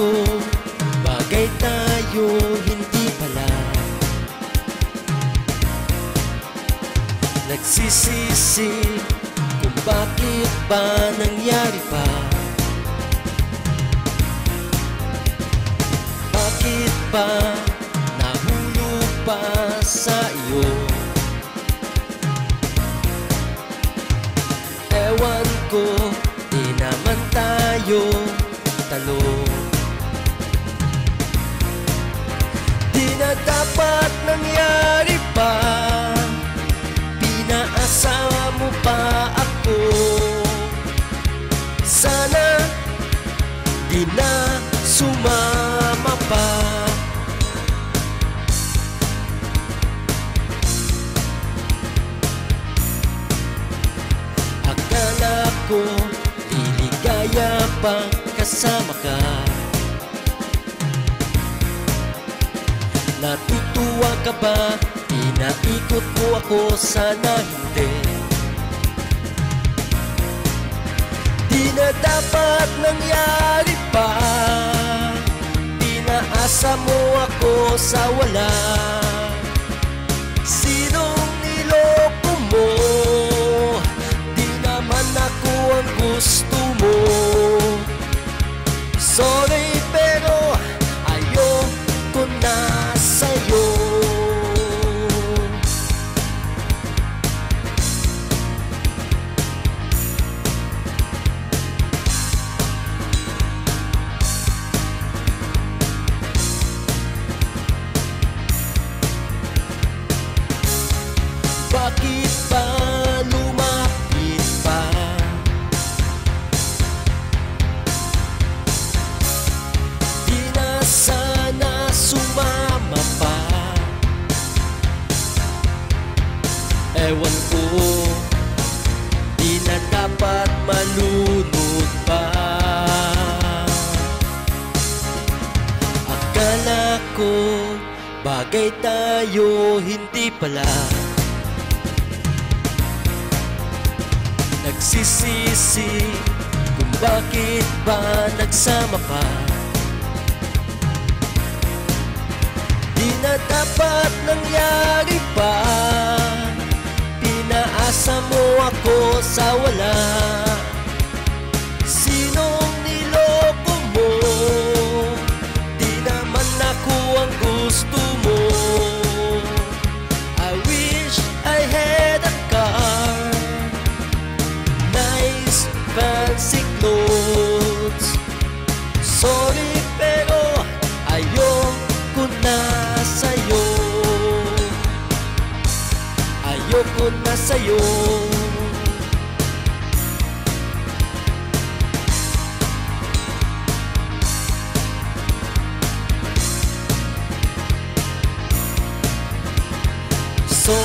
ko, bagay tayo, hindi pala. Nagsisisi kung bakit ba nangyari pa. Bakit ba nahulog pa sa iyo? Ewan ko, di naman tayo talo. Di na dapat nangyari pa, pinaasa mo pa ako. Sana di na sumama pa. Akala ko liligaya pang kasama ka. Natutuwa ka ba? Inaikot mo ako, sana hindi. Di na dapat nangyari pa, pinaasa mo ako sa wala. Sinong niloko mo? Di naman ako ang gusto mo. Sorry pero ayoko na sa'yo. Bakit ba lumapit pa? Di na sana sumama pa. Ewan ko, di na dapat malunod pa. Akala ko, bagay tayo, hindi pala. Nagsisisi kung bakit ba nagsama pa. Di na dapat nangyari pa, pinaasa mo ako sa wala. Sinong niloko mo? Di naman ako ang gusto mo. I wish I had a car, nice fancy clothes. Sorry pero ayoko na sa'yo. Ayoko na sa'yo. So